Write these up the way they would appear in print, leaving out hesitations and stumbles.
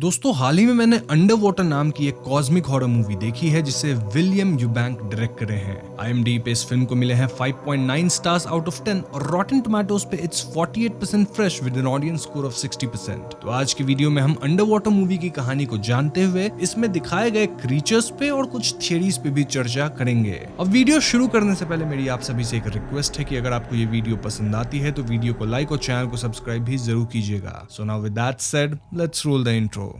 दोस्तों हाल ही में मैंने अंडर वाटर नाम की एक कॉस्मिक हॉरर मूवी देखी है जिसे विलियम यूबैंक डायरेक्ट करे हैं। IMDb पे इस फिल्म को मिले हैं 5.9 स्टार्स आउट ऑफ 10 और रॉटेन टोमेटोज पे it's 48% fresh with an audience score of 60%। तो आज की वीडियो में हम अंडर वाटर मूवी की कहानी को जानते हुए इसमें दिखाए गए क्रीचर्स पे और कुछ थियरीज पे भी चर्चा करेंगे। अब वीडियो शुरू करने से पहले मेरी आप सभी से एक रिक्वेस्ट है कि अगर आपको ये वीडियो पसंद आती है तो वीडियो को लाइक और चैनल को सब्सक्राइब भी जरूर कीजिएगा। So now with that said, let's roll the intro.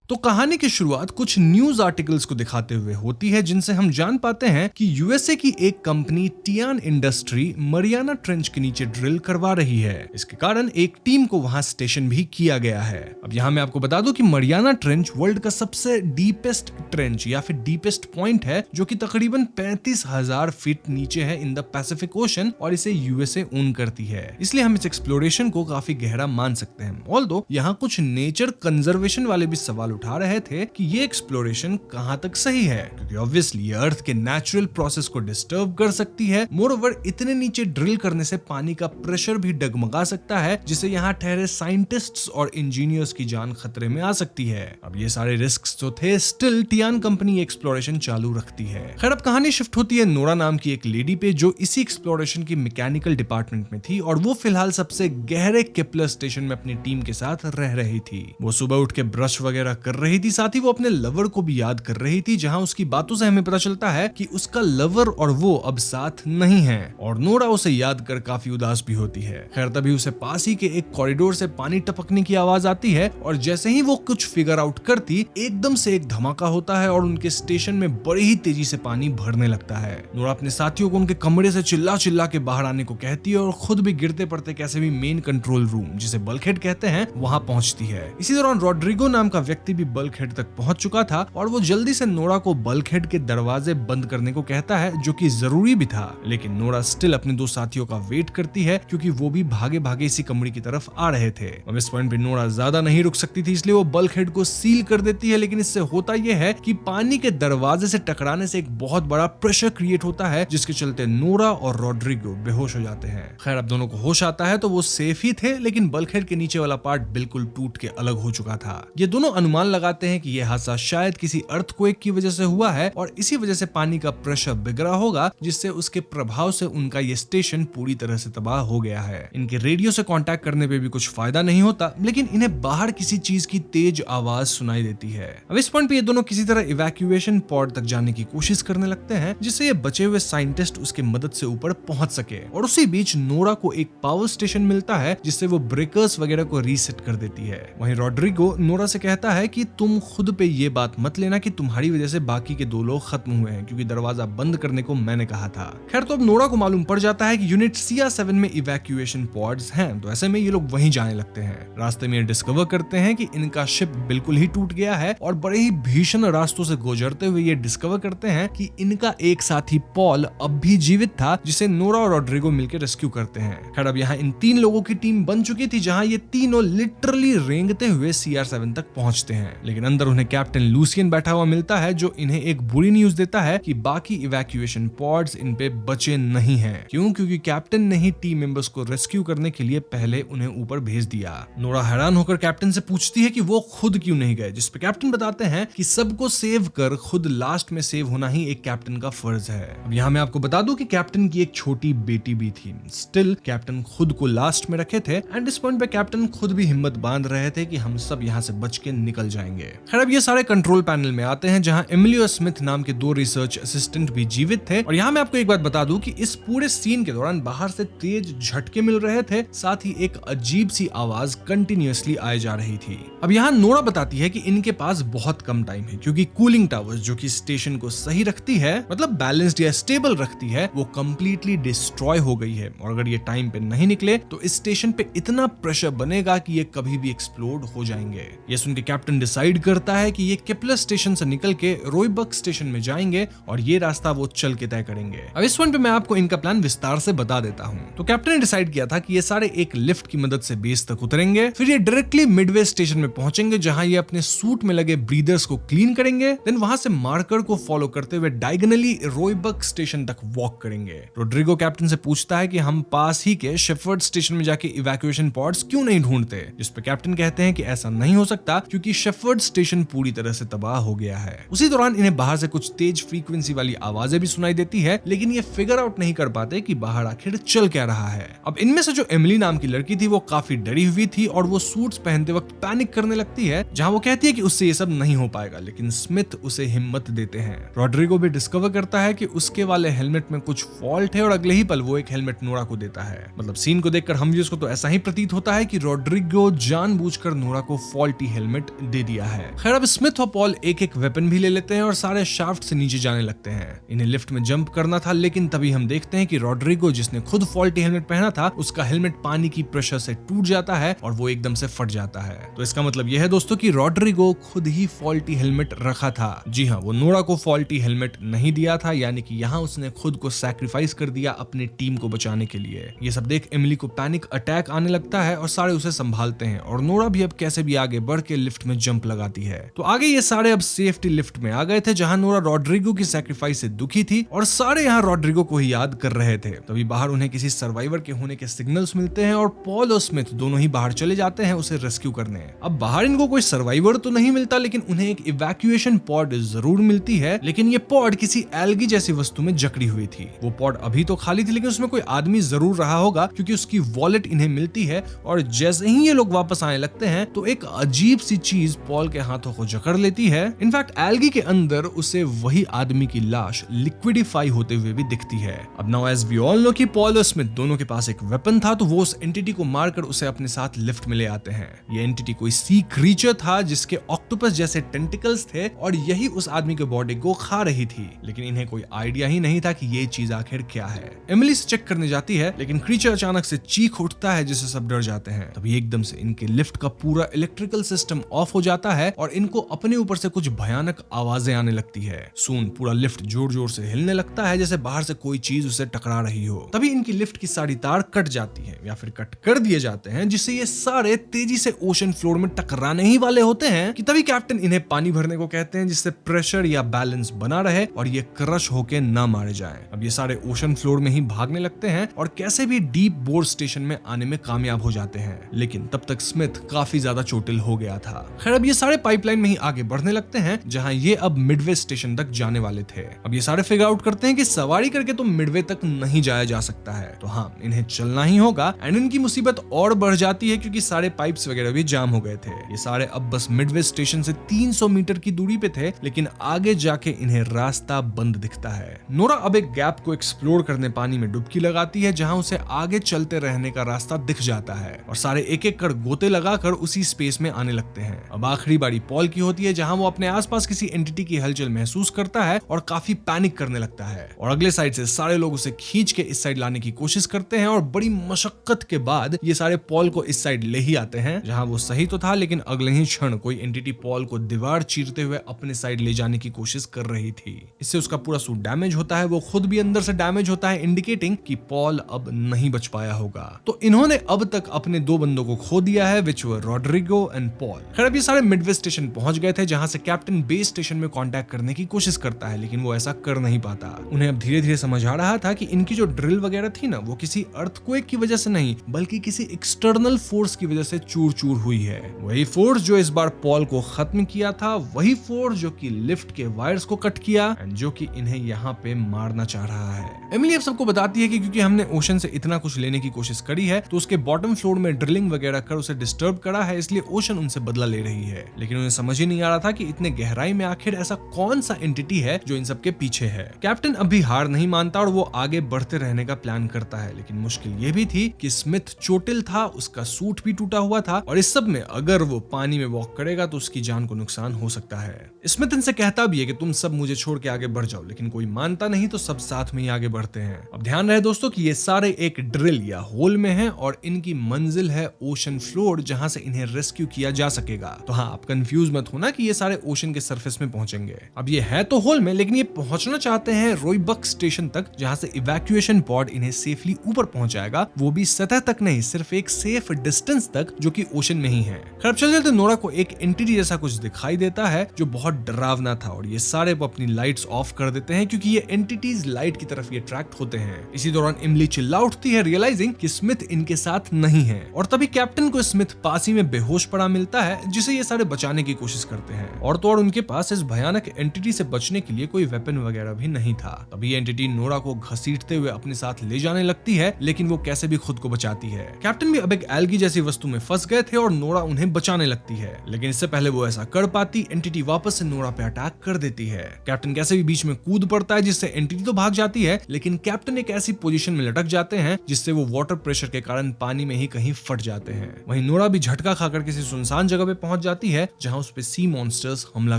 तो कहानी की शुरुआत कुछ न्यूज आर्टिकल्स को दिखाते हुए होती है जिनसे हम जान पाते हैं कि यूएसए की एक company Tian industry Mariana trench के नीचे ड्रिल करवा रही है। इसके कारण एक टीम को वहां स्टेशन भी किया गया है। अब यहाँ मैं आपको बता दूं कि मरियाना ट्रेंच वर्ल्ड का सबसे डीपेस्ट ट्रेंच या फिर डीपेस्ट पॉइंट है जो कि तकरीबन 35,000 फीट नीचे है इन द पैसिफिक ओशन और इसे यूएसए ओन करती है। इसलिए हम इस एक्सप्लोरेशन को काफी गहरा मान सकते हैं। ऑल्दो यहाँ कुछ नेचर कंजर्वेशन वाले भी सवाल उठा रहे थे कि ये एक्सप्लोरेशन कहां तक सही है, क्योंकि ऑब्वियसली ये अर्थ के नेचुरल प्रोसेस को डिस्टर्ब कर सकती है। मोरओवर इतने नीचे ड्रिल करने से पानी का प्रेशर भी डगमगा सकता है जिससे यहाँ ठहरे साइंटिस्ट्स और इंजीनियर्स की जान खतरे में आ सकती है। अब ये सारे रिस्क्स तो थे, स्टिल टियान कंपनी एक्सप्लोरेशन चालू रखती है। खैर अब कहानी शिफ्ट होती है नोरा नाम की एक लेडी पे जो इसी एक्सप्लोरेशन की मैकेनिकल डिपार्टमेंट में थी और वो फिलहाल सबसे गहरे केपलर स्टेशन में अपनी टीम के साथ रह रही थी। वो सुबह उठ के ब्रश वगैरह कर रही थी, साथ ही वो अपने लवर को भी याद कर रही थी, जहां उसकी बातों से हमें पता चलता है कि उसका लवर और वो अब साथ नहीं हैं और नोरा उसे याद कर काफी उदास भी होती है। खैर तभी उसे पास ही के एक कॉरिडोर से पानी टपकने की आवाज आती है और जैसे ही वो कुछ फिगर आउट करती एकदम से एक धमाका होता है और उनके स्टेशन में बड़ी ही तेजी से पानी भरने लगता है। नोरा अपने साथियों को उनके कमरे से चिल्ला चिल्ला के बाहर आने को कहती है और खुद भी गिरते पड़ते कैसे भी मेन कंट्रोल रूम जिसे बल्कहेड कहते हैं वहां पहुंचती है। इसी दौरान रॉड्रिगो नाम का व्यक्ति भी बल्कहेड तक पहुंच चुका था और वो जल्दी से नोरा को बल्कहेड के दरवाजे बंद करने को कहता है जो कि जरूरी भी था, लेकिन नोरा स्टिल अपने दो साथियों का वेट करती है क्योंकि वो भी भागे भागे इसी कमरे की तरफ आ रहे थे। अब इस पॉइंट पे नोरा ज्यादा नहीं रुक सकती थी, इसलिए वो बल्कहेड को सील कर देती है, लेकिन इससे होता यह है कि पानी के दरवाजे से टकराने से एक बहुत बड़ा प्रेशर क्रिएट होता है जिसके चलते नोरा और रॉड्रिगो बेहोश हो जाते हैं। खैर अब दोनों को होश आता है तो वो सेफ ही थे, लेकिन बल्कहेड के नीचे वाला पार्ट बिल्कुल टूट के अलग हो चुका था। ये दोनों अनुमान लगाते हैं कि यह हादसा शायद किसी अर्थक्वेक की वजह से हुआ है और इसी वजह से पानी का प्रेशर बिगड़ा होगा जिससे उसके प्रभाव से उनका ये स्टेशन पूरी तरह से तबाह हो गया है। इनके रेडियो से कांटेक्ट करने पे भी कुछ फायदा नहीं होता, लेकिन इन्हें बाहर किसी चीज की तेज आवाज सुनाई देती है। अब इस पॉइंट पे ये दोनों किसी तरह इवैक्यूएशन पॉड तक जाने की कोशिश करने लगते हैं जिससे ये बचे हुए साइंटिस्ट उसके मदद से ऊपर पहुंच सके और उसी बीच नोरा को एक पावर स्टेशन मिलता है जिससे वो ब्रेकर्स वगैरह को रीसेट कर देती है। वहीं रॉड्रिगो नोरा से कहता है कि तुम खुद पे ये बात मत लेना कि तुम्हारी वजह से बाकी के दो लोग खत्म हुए हैं क्योंकि दरवाजा बंद करने को मैंने कहा था। खैर तो अब नोरा को मालूम पड़ जाता है कि यूनिट CR7 में इवैक्यूएशन पॉड्स हैं, तो ऐसे में ये लोग वहीं जाने लगते हैं। रास्ते में डिस्कवर करते हैं कि इनका शिप बिल्कुल ही टूट गया है और बड़े ही भीषण रास्तों से गुजरते हुए ये डिस्कवर करते हैं कि इनका एक साथी पॉल अब भी जीवित था जिसे नोरा और रॉड्रिगो मिलकर रेस्क्यू करते हैं। खैर अब यहाँ इन तीन लोगों की टीम बन चुकी थी जहाँ ये तीनों लिटरली रेंगते हुए CR7 तक पहुंचते हैं, लेकिन अंदर उन्हें कैप्टन लूसियन बैठा हुआ मिलता है जो इन्हें एक बुरी न्यूज देता है कि बाकी इवैक्यूएशन पॉड्स इन पे बचे नहीं हैं। क्यों? क्योंकि कैप्टन ने ही टीम मेंबर्स को रेस्क्यू करने के लिए पहले उन्हें ऊपर भेज दिया। नोरा हैरान होकर कैप्टन से पूछती है कि वो खुद क्यों नहीं गए, जिस पे कैप्टन बताते हैं कि सबको सेव कर खुद लास्ट में सेव होना ही एक कैप्टन का फर्ज है। अब यहाँ मैं आपको बता दूं कि कैप्टन की एक छोटी बेटी भी थी, स्टिल कैप्टन खुद को लास्ट में रखे थे एंड इस पॉइंट पे कैप्टन खुद भी हिम्मत बांध रहे थे कि हम सब यहाँ से बच के निकल जाएंगे। खैर अब ये सारे कंट्रोल पैनल में आते हैं जहां एमिलियो स्मिथ नाम के दो रिसर्च असिस्टेंट भी जीवित थे और यहाँ मैं आपको एक बात बता दूं कि इस पूरे सीन के दौरान बाहर से तेज झटके मिल रहे थे, साथ ही एक अजीब सी आवाज कंटिन्यूअसली आए जा रही थी। अब यहाँ नोरा बताती है कि इनके पास बहुत कम टाइम है क्योंकि कूलिंग टावर्स जो कि स्टेशन को सही रखती है, मतलब बैलेंस्ड या स्टेबल रखती है, वो कंप्लीटली डिस्ट्रॉय हो गई है और अगर ये टाइम पे नहीं निकले तो इस स्टेशन पे इतना प्रेशर बनेगा कि ये कभी भी एक्सप्लोड हो जाएंगे। ये सुन के कैप्टन डिसाइड करता है कि ये केपलर स्टेशन से निकल के रोयबर्ग स्टेशन में जाएंगे और ये रास्ता वो चल के तय करेंगे। अब इस पॉइंट पे मैं आपको इनका प्लान विस्तार से बता देता हूँ। तो कैप्टन ने डिसाइड किया था कि ये सारे एक लिफ्ट की मदद से बेस तक उतरेंगे, फिर ये डायरेक्टली मिडवे स्टेशन में पहुंचेंगे जहां ये अपने सूट में लगे ब्रीदर्स को क्लीन करेंगे, देन वहां से मार्कर को फॉलो करते हुए डायगोनली रोयबर्ग स्टेशन तक वॉक करेंगे। रोड्रिगो कैप्टन से पूछता है कि हम पास ही के शेफर्ड स्टेशन में जाके इवैक्यूएशन पॉड्स क्यों नहीं ढूंढते, जिस पे कैप्टन कहते हैं कि ऐसा नहीं हो सकता क्योंकि शेफर्ड स्टेशन पूरी तरह से तबाह हो गया है। उसी दौरान इन्हें बाहर से कुछ तेज फ्रीक्वेंसी वाली आवाजें भी सुनाई देती है, लेकिन ये फिगर आउट नहीं कर पाते कि बाहर आखिर चल क्या रहा है। अब इनमें से जो एमिली नाम की लड़की थी वो काफी डरी हुई थी और वो सूट्स पहनते वक्त पैनिक करने लगती है, जहां वो कहती है कि उससे ये सब नहीं हो पाएगा, लेकिन स्मिथ उसे हिम्मत देते हैं। रोड्रिगो भी डिस्कवर करता है कि उसके वाले हेलमेट में कुछ फॉल्ट है और अगले ही पल वो एक हेलमेट नोरा को देता है। मतलब सीन को देखकर हम व्यूअर्स को तो ऐसा ही प्रतीत होता है कि रोड्रिगो जानबूझकर नोरा को फॉल्टी हेलमेट दे दिया है। खैर अब स्मिथ और पॉल एक एक वेपन भी ले लेते हैं और सारे शाफ्ट से नीचे जाने लगते हैं। इन्हें लिफ्ट में जंप करना था, लेकिन तभी हम देखते हैं कि रोड्रिगो जिसने खुद फॉल्टी हेलमेट पहना था उसका हेलमेट पानी की प्रेशर से टूट जाता है और वो एकदम से फट जाता है। तो इसका मतलब यह है दोस्तों कि रोड्रिगो खुद ही फॉल्टी हेलमेट रखा था। जी हाँ, वो नोरा को फॉल्टी हेलमेट नहीं दिया था, यानी कि यहाँ उसने खुद को सैक्रिफाइस कर दिया अपनी टीम को बचाने के लिए। ये सब देख एमिली को पैनिक अटैक आने लगता है और सारे उसे संभालते हैं और नोरा भी अब कैसे भी आगे बढ़ के लिफ्ट में जंप लगाती है। तो आगे ये सारे अब सेफ्टी लिफ्ट में आ गए थे जहां नोरा रोड्रिगो की सैक्रिफाइस से दुखी थी और सारे यहाँ रोड्रिगो को ही याद कर रहे थे। तभी बाहर उन्हें किसी सर्वाइवर के होने के सिग्नल्स मिलते हैं और पॉल और स्मिथ दोनों ही बाहर चले जाते हैं उसे रेस्क्यू करने। अब बाहर इनको कोई सर्वाइवर तो नहीं मिलता, लेकिन उन्हें एक इवैक्यूएशन पॉड जरूर मिलती है, लेकिन ये पॉड किसी एल्गी जैसी वस्तु में जकड़ी हुई थी। वो पॉड अभी तो खाली थी, लेकिन उसमें कोई आदमी जरूर रहा होगा क्योंकि उसकी वॉलेट इन्हें मिलती है और जैसे ही ये लोग वापस आने लगते हैं तो एक अजीब सी चीज पॉल के हाथों को जकड़ लेती है। इनफैक्ट एल्गी के अंदर उसे वही आदमी की लाश लिक्विडिफाई होते हुए भी दिखती है। अब now as we all know कि पॉल और स्मिथ दोनों के पास एक वेपन था, तो वो उस एंटिटी को मारकर उसे अपने साथ लिफ्ट में ले आते हैं। ये एंटिटी कोई सी क्रीचर था जिसके ऑक्टोपस जैसे टेंटिकल्स थे और यही उस आदमी के बॉडी को खा रही थी, लेकिन इन्हें कोई आइडिया ही नहीं था कि ये चीज आखिर क्या है। एमिली से चेक करने जाती है, लेकिन क्रीचर अचानक से चीख उठता है जिससे सब डर जाते हैं। तभी एकदम से इनके लिफ्ट का पूरा इलेक्ट्रिकल सिस्टम ऑफ हो जाता है और इनको अपने ऊपर से कुछ भयानक आवाजें आने लगती है। सून पूरा लिफ्ट जोर जोर से हिलने लगता है जैसे बाहर से कोई चीज उसे टकरा रही हो। तभी इनकी लिफ्ट की सारी तार कट जाती है या फिर कट कर दिए जाते हैं, जिससे ये सारे तेजी से ओशन फ्लोर में टकराने ही वाले होते हैं कि तभी कैप्टन इन्हें पानी भरने को कहते हैं जिससे प्रेशर या बैलेंस बना रहे और ये क्रश होके ना मारे जाएं। अब ये सारे ओशन फ्लोर में ही भागने लगते हैं और कैसे भी डीप बोर स्टेशन में आने में कामयाब हो जाते हैं, लेकिन तब तक स्मिथ काफी ज्यादा चोटिल हो गया था। खैर अब ये सारे पाइपलाइन में ही आगे बढ़ने लगते हैं जहां ये अब मिडवे स्टेशन तक जाने वाले थे। अब ये सारे फिगर आउट करते हैं कि सवारी करके तो मिडवे तक नहीं जाया जा सकता है, तो हाँ इन्हें चलना ही होगा। एंड इनकी मुसीबत और बढ़ जाती है क्योंकि सारे पाइप्स वगैरह भी जाम हो गए थे। ये सारे अब बस मिडवे स्टेशन से 300 मीटर की दूरी पे थे, लेकिन आगे जाके इन्हें रास्ता बंद दिखता है। नोरा अब एक गैप को एक्सप्लोर करने पानी में डुबकी लगाती है जहां उसे आगे चलते रहने का रास्ता दिख जाता है और सारे एक एक कर गोते लगाकर उसी स्पेस में आने लगते हैं। अब आखिरी बारी पॉल की होती है जहां वो अपने आसपास किसी एंटिटी की हलचल महसूस करता है और काफी पैनिक करने लगता है और अगले साइड से सारे लोग उसे खींच के इस साइड लाने की कोशिश करते हैं और बड़ी मशक्कत के बाद ये सारे पॉल को इस साइड ले ही आते हैं जहां वो सही तो था, लेकिन अगले ही क्षण कोई एंटिटी पॉल को दीवार चीरते हुए अपने साइड ले जाने की कोशिश कर रही थी। इससे उसका पूरा सूट डैमेज होता है, वो खुद भी अंदर से डैमेज होता है, इंडिकेटिंग कि पॉल अब नहीं बच पाया होगा। तो इन्होंने अब तक अपने दो बंदों को खो दिया है, विच वर रोड्रिगो एंड पॉल। खैर अब ये सारे मिडवे स्टेशन पहुंच गए थे जहां से कैप्टन बेस स्टेशन में कांटेक्ट करने की कोशिश करता है, लेकिन वो ऐसा कर नहीं पाता। उन्हें अब धीरे धीरे समझ आ रहा था कि इनकी जो ड्रिल वगैरह थी ना, वो किसी अर्थक्वेक की वजह से नहीं बल्कि किसी एक्सटर्नल फोर्स की वजह से चूर चूर हुई है। वही फोर्स जो इस बार पॉल को खत्म किया था, वही फोर्स जो कि लिफ्ट के वायर्स को कट किया एंड जो कि इन्हें यहाँ पे मारना चाह रहा है। एमिली अब सबको बताती है कि क्योंकि हमने ओशन से इतना कुछ लेने की कोशिश करी है तो उसके बॉटम फ्लोर में ड्रिलिंग वगैरह कर उसे डिस्टर्ब करा है, इसलिए ओशन उनसे बदला ले रही है। लेकिन उन्हें समझ ही नहीं आ रहा था कि इतने गहराई में आखिर ऐसा कौन सा एंटिटी है जो इन सबके पीछे है। कैप्टन अभी हार नहीं मानता और वो आगे बढ़ते रहने का प्लान करता है, लेकिन मुश्किल ये भी थी कि स्मिथ चोटिल था, उसका सूट भी टूटा हुआ था और इस सब में अगर वो पानी में वॉक करेगा तो उसकी जान को नुकसान हो सकता है। स्मिथ इनसे कहता भी है कि तुम सब मुझे छोड़ के आगे बढ़ जाओ, लेकिन कोई मानता नहीं तो सब साथ में ही आगे बढ़ते हैं। अब ध्यान रहे दोस्तों कि ये सारे एक ड्रिल या होल में हैं और इनकी मंजिल है ओशन फ्लोर जहां से इन्हें रेस्क्यू किया जा सकेगा। तो तो हाँ, आप कंफ्यूज मत होना कि ये सारे ओशन के सरफेस में पहुंचेंगे। अब ये है तो होल में, लेकिन ये पहुंचना चाहते हैं रोइबक स्टेशन तक, जहां से इवैक्यूएशन पॉड इन्हें सेफली ऊपर पहुंचाएगा, वो भी सतह तक नहीं, सिर्फ एक सेफ डिस्टेंस तक जो कि ओशन में ही है। खैर चलते चलते नोरा को एक एंटिटी जैसा कुछ दिखाई देता है जो बहुत डरावना था, और ये सारे वो अपनी लाइट्स ऑफ कर देते हैं क्योंकि ये एंटिटीज लाइट की तरफ ये अट्रैक्ट होते हैं। इसी दौरान एमिली चिल्ला उठती है, रियलाइजिंग कि स्मिथ इनके साथ नहीं है, और तभी कैप्टन को स्मिथ पास ही में बेहोश पड़ा मिलता है, जिसे ये सारे बचाने की कोशिश करते हैं। और तो और उनके पास इस भयानक एंटिटी से बचने के लिए कोई वेपन वगैरह भी नहीं था। तभी एंटिटी नोरा को घसीटते हुए अपने साथ ले जाने लगती है, लेकिन वो कैसे भी खुद को बचाती है। कैप्टन भी अब एक एल्गी जैसी वस्तु में फंस गए थे और नोरा उन्हें बचाने लगती है, लेकिन इससे पहले वो ऐसा कर पाती, एंटिटी वापस से नोरा पे अटैक कर देती है। कैप्टन कैसे भी बीच में कूद पड़ता है, जिससे एंटिटी तो भाग जाती है, लेकिन कैप्टन एक ऐसी पोजीशन में लटक जाते हैं जिससे वो वाटर प्रेशर के कारण पानी में ही कहीं फट जाते हैं। वहीं नोरा भी झटका खाकर किसी सुनसान जगह पे पहुंच जाती है, जहां उस पे सी मॉन्स्टर्स हमला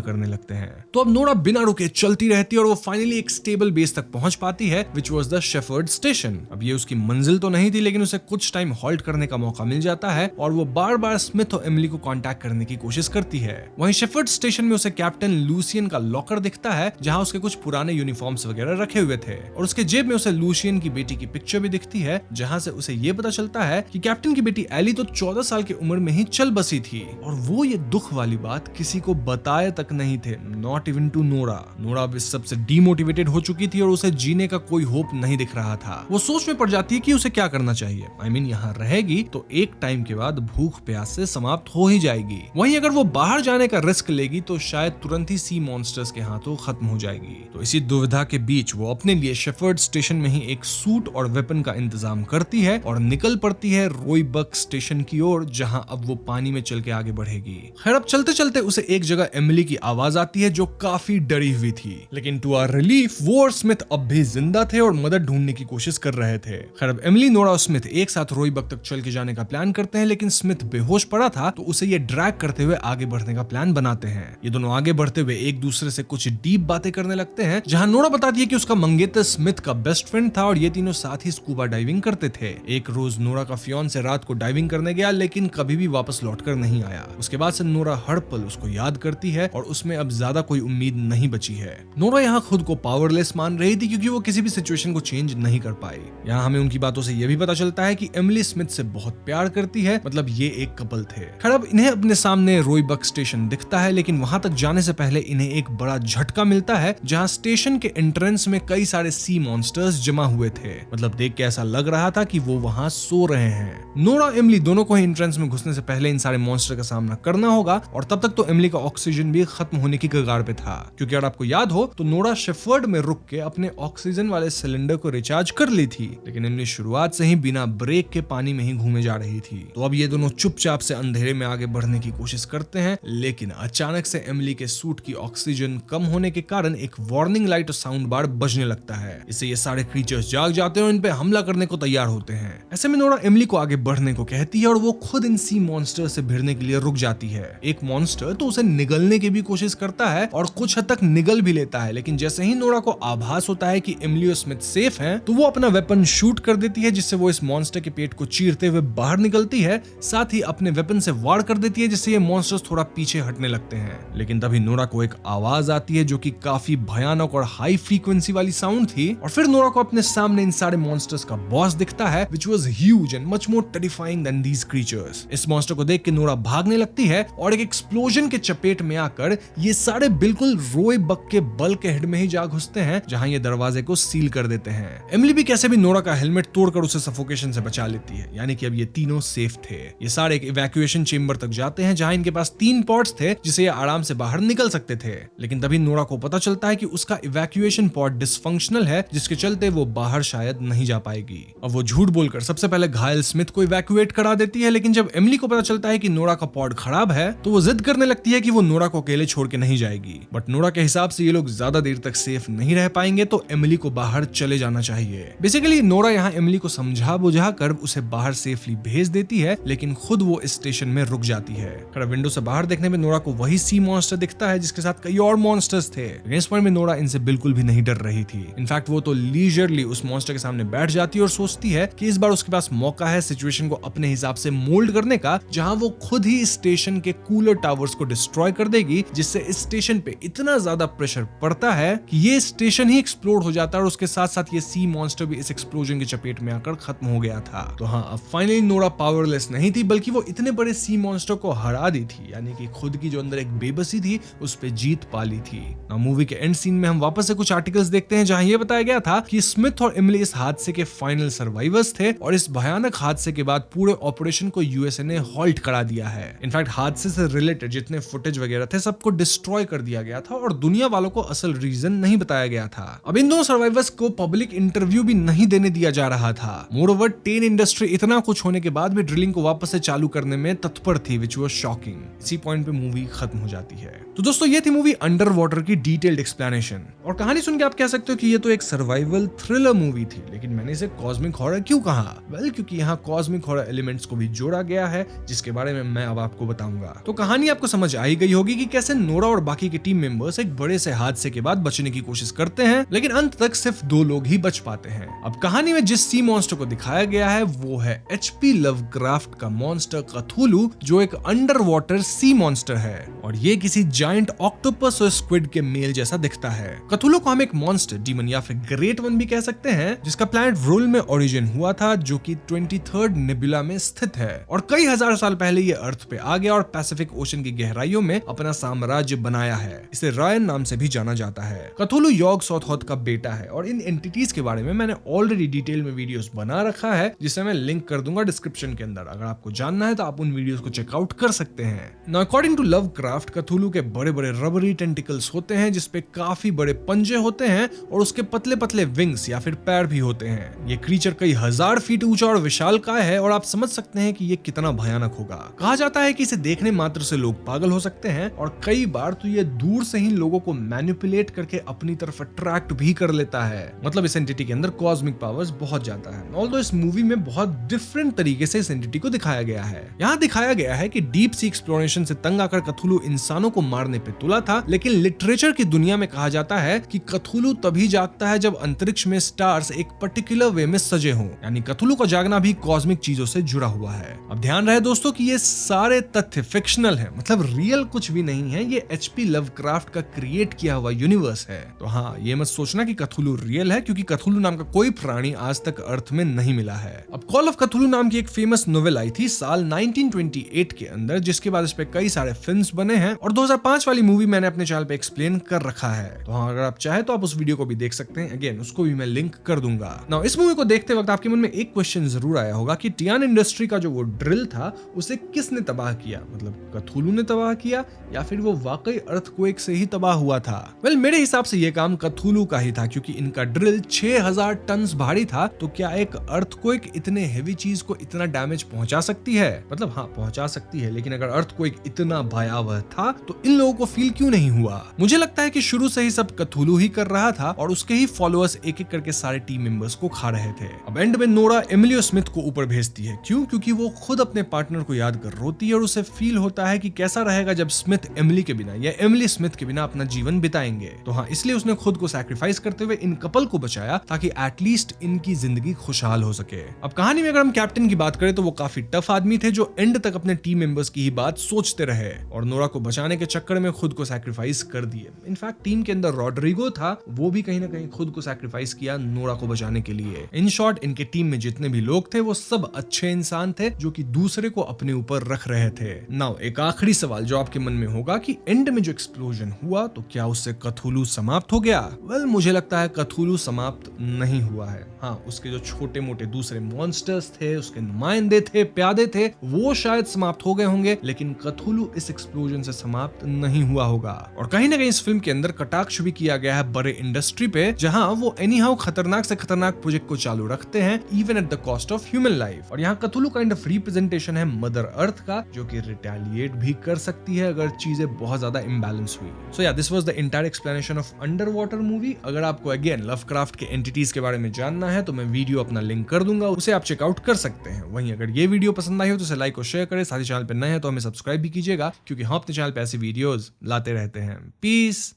करने लगते हैं। तो अब नोरा बिना रुके चलती रहती है और वो फाइनली एक स्टेबल बेस तक पहुंच पाती है, which was the shepherd station. अब ये उसकी मंजिल तो नहीं थी, लेकिन उसे कुछ टाइम हॉल्ट करने का मौका मिल जाता है, और वो बार बार स्मिथ और एमिली को कांटेक्ट करने की कोशिश करती है। वहीं शेफर्ड स्टेशन में उसे कैप्टन लूसियन का लॉकर दिखता है, जहां उसके कुछ पुराने यूनिफॉर्म्स वगैरह रखे हुए थे, और उसके जेब में उसे लूसियन की बेटी की पिक्चर भी दिखती है, जहां से उसे ये पता चलता है कि कैप्टन की बेटी एली तो 14 साल की उम्र में ही चल बसी थी, और वो ये दुख वाली बात किसी को बताए तक नहीं थे, not even to Nora. Nora अब इस सबसे डीमोटिवेटेड हो चुकी थी और उसे जीने का कोई होप नहीं दिख रहा था। वो सोच में पड़ जाती है कि उसे क्या करना चाहिए। I mean, यहाँ रहेगी तो एक टाइम के बाद भूख प्यास से समाप्त हो ही जाएगी। वहीं अगर वो बाहर जाने का रिस्क लेगी तो शायद तुरंत ही सी मॉन्स्टर्स के हाथों खत्म हो जाएगी। तो इसी दुविधा के बीच वो अपने लिए शेफर्ड स्टेशन में ही एक सूट और वेपन का इंतजाम करती है और निकल पड़ती है रोइबक स्टेशन की ओर, जहां अब वो पानी में चल के आगे बढ़ेगी। खैर अब चलते चलते उसे एक जगह एमिली की आवाज आती है, जो काफी डरी हुई थी, लेकिन टू आवर रिलीफ वो और स्मिथ अब भी जिंदा थे और मदद ढूंढने की कोशिश कर रहे थे। खैर अब एमिली, नोरा और स्मिथ एक साथ रोइबक तक चल के जाने का प्लान करते हैं, लेकिन स्मिथ बेहोश पड़ा था, तो उसे ये ड्रैग करते हुए आगे बढ़ने का प्लान बनाते हैं। ये दोनों आगे बढ़ते हुए एक दूसरे से कुछ डीप बातें करने लगते हैं, जहां नोरा बताती है कि उसका मंगेतर स्मिथ का बेस्ट फ्रेंड था और ये तीनों साथ ही स्कूबा डाइविंग करते थे। एक रोज नोरा का फियांसे रात को डाइविंग करने गया, लेकिन कभी भी वापस लौटकर नहीं आया। उसके बाद से नोरा हर पल उसको याद करती है और उसमें अब ज्यादा कोई उम्मीद नहीं बची है। नोरा यहाँ खुद को पावरलेस मान रही थी, क्योंकि वो किसी भी सिचुएशन को चेंज नहीं कर पाई। यहाँ हमें उनकी बातों से यह भी पता चलता है कि एमिली स्मिथ से बहुत प्यार करती है, मतलब ये एक कपल थे। खैर अब इन्हें अपने सामने रोइबक स्टेशन दिखता है, लेकिन वहां तक जाने से पहले इन्हें एक बड़ा झटका मिलता है, जहां स्टेशन के एंट्रेंस में कई सारे सी मॉन्स्टर्स जमा हुए थे। मतलब देख के ऐसा लग रहा था कि वो वहां सो रहे हैं। नोरा और एमिली दोनों को ही एंट्रेंस में घुसने से पहले इन सारे मॉन्स्टर का सामना करना होगा, और तब तक तो एमिली का ऑक्सीजन भी खत्म होने की कगार पे था, क्योंकि अगर आपको याद हो तो नोरा शेफर्ड में रुक के अपने ऑक्सीजन वाले सिलेंडर को रिचार्ज कर ली थी, लेकिन एमिली शुरुआत से ही बिना ब्रेक के पानी में ही घूमे जा रही थी। तो अब ये दोनों चुपचाप से अंधेरे में आगे बढ़ने की कोशिश करते हैं, लेकिन अचानक से एमिली के सूट की ऑक्सीजन कम होने के कारण एक वार्निंग लाइट और साउंड बार बजने लगता है। इससे ये सारे क्रीचर्स जाग जाते हैं और इन पे हमला करने को तैयार होते हैं। ऐसे में नोरा एमिली को आगे बढ़ने को कहती है और वो खुद इन सी मॉन्स्टर से भिड़ने के लिए रुक जाती है। एक मॉन्स्टर तो उसे निगलने की भी कोशिश करता है और कुछ हद तक निगल भी लेता है, लेकिन जैसे ही नोरा को आभास होता है कि एमिली और स्मिथ सेफ हैं, तो वो अपना वेपन शूट कर देती है, जिससे वो इस मॉन्स्टर के पेट को चीरते हुए बाहर निकलती है। साथ ही अपने वेपन से वार कर देती है, जिससे ये मॉन्स्टर्स थोड़ा पीछे हटने लगते हैं। लेकिन तभी नोरा को एक आवाज आती है जो कि काफी भयानक और हाई फ्रीक्वेंसी वाली साउंड थी, और फिर नोरा को अपने सामने इन सारे मॉन्स्टर्स का बॉस दिखता है, which was huge and much more terrifying than these creatures। इस मॉन्स्टर को देख के नोरा भागने लगती है और एक एक्सप्लोजन के चपेट में आकर ये सारे बिल्कुल रोइबक के बल के हेड में ही जा घुसते हैं, जहां ये दरवाजे को सील कर देते हैं। एमिली भी कैसे भी नोरा का हेलमेट तोड़कर उसे सफोकेशन से बचा लेती है, यानी कि अब ये तीनों सेफ थे। ये सारे एक इवैक्यूएशन चेंबर तक जाते हैं, जहां इनके पास 3 पॉड्स थे जिसे ये आराम से बाहर निकल सकते थे। लेकिन तभी नोरा को पता चलता है कि उसका इवैक्यूएशन पॉड डिसफंक्शनल है, जिसके चलते वो बाहर शायद नहीं जा पाएगी। अब वो झूठ बोलकर सबसे पहले घायल स्मिथ को इवैक्यूएट करा देती है, लेकिन जब एमिली को पता चलता है कि नोरा का पॉड खराब है, तो वो जिद करने लगती है कि वो नोरा को अकेले छोड़ के नहीं जाएगी। बट नोरा के हिसाब से ये लोग ज्यादा देर तक सेफ नहीं रह पाएंगे, तो एमिली को बाहर चले जाना चाहिए। बेसिकली नोरा यहाँ एमिली को समझा बुझा कर उसे बाहर सेफली भेज देती है, लेकिन खुद वो स्टेशन में रुक जाती है। विंडो से बाहर देखने में नोरा को वही सी मॉन्स्टर दिखता है जिसके साथ कई और मॉन्स्टर्स थे। इस पॉइंट में नोरा इनसे बिल्कुल भी नहीं डर रही थी। इनफैक्ट वो तो लीजरली उस मॉन्स्टर के सामने बैठ जाती है और सोचती है कि इस बार उसके पास मौका है सिचुएशन को अपने हिसाब से मोल्ड करने का, जहां वो खुद ही स्टेशन स्टेशन के कूलर टावर्स को डिस्ट्रॉय कर देगी, जिससे इस स्टेशन पे इतना ज्यादा प्रेशर पड़ता है कि ये स्टेशन ही एक्सप्लोड हो जाता है और उसके साथ साथ ये सी मॉन्स्टर भी इस एक्सप्लोजन की चपेट में आकर खत्म हो गया था। तो हाँ, अब फाइनली नोरा पावरलेस नहीं थी, बल्कि वो इतने बड़े सी मॉन्स्टर को हरा दी थी, यानी कि खुद की जो अंदर एक बेबसी थी उस पे जीत पा ली थी। ना मूवी के एंड सीन में हम वापस से कुछ आर्टिकल्स देखते हैं जहां ये बताया गया था कि स्मिथ और एमिली इस हादसे के फाइनल सर्वाइवर्स थे और इस भयानक हादसे के बाद पूरे ऑपरेशन को यूएसए ने हॉल्ट करा दिया है। इनफैक्ट हादसे से रिलेटेड जितने फुटेज वगैरह थे सबको डिस्ट्रॉय कर दिया गया था और दुनिया वालों को असल रीजन नहीं बताया गया था। अब इन दोनों सर्वाइवर्स को पब्लिक इंटरव्यू भी नहीं देने दिया जा रहा था। मोरओवर टेन इंडस्ट्री इतना कुछ होने के बाद भी ड्रिलिंग को वापस से चालू करने में तत्पर थी, विच वाज शॉकिंग। इसी पॉइंट पे मूवी खत्म हो जाती है। तो दोस्तों ये थी मूवी अंडर वाटर की डिटेल्ड एक्सप्लेनेशन। और कहानी सुन के आप कह सकते हो कि ये तो एक सर्वाइवल थ्रिलर मूवी थी, लेकिन मैंने इसे कॉस्मिक हॉरर क्यों कहा? वेल, क्योंकि यहाँ कॉस्मिक हॉरर एलिमेंट्स को भी जोड़ा गया है, जिसके बारे में मैं अब आपको बताऊंगा। तो कहानी आपको समझ आई गई होगी कि कैसे नोरा और बाकी के टीम मेंबर्स एक बड़े से हादसे के बाद बचने की कोशिश करते हैं, लेकिन अंत तक सिर्फ 2 लोग ही बच पाते हैं। अब कहानी में जिस सी मॉन्स्टर को दिखाया गया है वो है एचपी लवक्राफ्ट का मॉन्स्टर कथुलू, जो एक अंडर वाटर सी मॉन्स्टर है और ये किसी जायंट ऑक्टोपस और स्क्विड के मेल जैसा दिखता है। कथुलू को हम एक मॉन्स्टर डीमन या फिर ग्रेट वन भी कह सकते हैं, जिसका प्लैनेट व्रुल में ओरिजिन हुआ था, जो कि 23rd नेबुला में स्थित है और कई हजार साल पहले ये अर्थ पे आ गया और पैसिफिक ओशन की गहराइयों में अपना साम्राज्य बनाया है। इसे रायन नाम से भी जाना जाता है। कथुलू यॉग सॉथॉथ का बेटा है और इन एंटिटीज के बारे में मैंने ऑलरेडी डिटेल में वीडियोस बना रखा है, जिसे मैं लिंक कर दूंगा डिस्क्रिप्शन के अंदर। अगर आपको जानना है तो आप उन वीडियोस को चेकआउट कर सकते हैं। नाउ अकॉर्डिंग टू लवक्राफ्ट, कथुलू के बड़े बड़े रबरी टेंटिकल्स होते हैं जिसपे काफी बड़े पंजे होते हैं और उसके पतले पतले विंग्स या फिर पैर भी होते हैं। ये क्रीचर कई हजार फीट ऊंचा और विशालकाय है और आप समझ सकते हैं कि ये कितना भयानक होगा। कहा जाता है कि इसे देखने मात्र से लोग पागल हो सकते हैं और कई बार तो ये दूर से ही लोगों को मैनिपुलेट करके अपनी तरफ अट्रैक्ट भी कर लेता है। मतलब इस एंटिटी के अंदर कॉस्मिक पावर्स बहुत ज्यादा है। ऑल्दो इस मूवी में बहुत डिफरेंट तरीके से इस एंटिटी को दिखाया गया है। यहाँ दिखाया गया है कि डीप सी एक्सप्लोरेशन से तंग आकर कथुलू इंसानों को मारने पे तुला था, लेकिन लिटरेचर की दुनिया में कहा जाता है कि कथुलू तभी जागता है जब अंतरिक्ष में स्टार्स एक पर्टिकुलर वे में सजे हों। यानी कथुलू का जागना भी कॉस्मिक चीजों से जुड़ा हुआ है। अब ध्यान रहे दोस्तों कि ये सारे तथ्य फिक्शनल है, मतलब रियल कुछ भी नहीं है। ये एचपी लवक्राफ्ट का क्रिएट किया हुआ यूनिवर्स है। तो हाँ, ये मत सोचना कि कथुलू रियल है, क्योंकि कथुलू नाम का कोई प्राणी आज तक अर्थ में नहीं मिला है। अब कॉल ऑफ कथुलू नाम की एक फेमस नोवेल आई थी साल 1928 के अंदर, जिसके बाद इस पे कई सारे फिल्म्स बने हैं और 2005 वाली मूवी मैंने अपने चैनल पे एक्सप्लेन कर रखा है। तो हाँ, अगर आप चाहे तो आप उस वीडियो को भी देख सकते हैं। अगेन उसको भी मैं लिंक कर दूंगा। नाउ इस मूवी को देखते वक्त आपके मन में एक क्वेश्चन जरूर आया होगा कि टियान इंडस्ट्री का जो वो ड्रिल था उसे किसने तबाह किया? मतलब कथुलू ने तबाह किया या फिर वो वाकई अर्थक्वेक से ही तबाह हुआ था? वेल, मेरे हिसाब से ये काम कथुलू का ही था, क्योंकि इनका ड्रिल 6000 टन भारी था। तो क्या एक अर्थक्वेक इतने हेवी चीज को इतना डैमेज पहुंचा सकती है? मतलब हाँ, पहुंचा सकती है, लेकिन अगर अर्थक्वेक इतना भयावह था तो इन लोगों को फील क्यों नहीं हुआ? मुझे लगता है कि शुरू से ही सब कथुलू ही कर रहा था और उसके ही फॉलोअर्स एक एक करके सारे टीम मेंबर्स को खा रहे थे। अब एंड में नोरा एमिली और स्मिथ को ऊपर भेजती है। क्यों? क्योंकि वो खुद अपने पार्टनर को याद कर रोती है और उसे फील होता है कि कैसा रहेगा जब स्मिथ एमिली के बिना या एमिली स्मिथ के बिना अपना जीवन बिताएंगे। तो हाँ, इसलिए उसने खुद को सैक्रिफाइस करते हुए इन कपल को बचाया, ताकि एटलीस्ट इनकी जिंदगी खुशहाल हो सके। अब कहानी में अगर हम कैप्टन की बात करें तो वो काफी टफ आदमी थे, जो एंड तक अपने टीम मेंबर्स की ही बात सोचते रहे और नोरा को बचाने के चक्कर में खुद को सैक्रिफाइस कर दिए। इनफैक्ट टीम के अंदर रॉड्रिगो था, वो भी कहीं ना कहीं खुद को सैक्रिफाइस किया नोरा को बचाने के लिए। इन शॉर्ट, इनके टीम में जितने भी लोग थे वो सब अच्छे इंसान थे, जो कि दूसरे को अपने ऊपर रख रहे थे। नाउ एक आखिरी सवाल जो आपके मन में होगा कि एंड में जो एक्सप्लोजन हुआ तो क्या उससे कथुलू समाप्त हो गया? वेल, मुझे लगता है कथुलू समाप्त नहीं हुआ है। हाँ, उसके जो छोटे मोटे दूसरे मॉन्स्टर्स थे, उसके नुमाइंदे थे, प्यादे थे, वो शायद समाप्त हो गए होंगे, लेकिन कथुलू इस एक्सप्लोजन से समाप्त नहीं हुआ होगा। और कहीं ना कहीं इस फिल्म के अंदर कटाक्ष भी किया गया है बड़े इंडस्ट्री पे, जहां वो एनीहाउ खतरनाक से खतरनाक प्रोजेक्ट को चालू रखते हैं, even at the cost of human life. और यहाँ कथुलू काइंड ऑफ रिप्रेजेंटेशन है मदर अर्थ का, जो कि रिटेलिएट भी कर सकती है अगर चीजें बहुत ज्यादा इम्बैलेंस हुई। सो या, this was the entire explanation of under water movie. अगर आपको अगेन लवक्राफ्ट के एंटिटीज के बारे में जानना है तो मैं वीडियो अपना लिंक कर दूंगा, उसे आप चेकआउट कर सकते हैं। वहीं अगर ये वीडियो पसंद आई हो तो इसे लाइक और शेयर करें, साथ ही चैनल पे नए हैं तो हमें सब्सक्राइब भी कीजिएगा, क्योंकि हम अपने चैनल पे ऐसी वीडियोस लाते रहते हैं। पीस।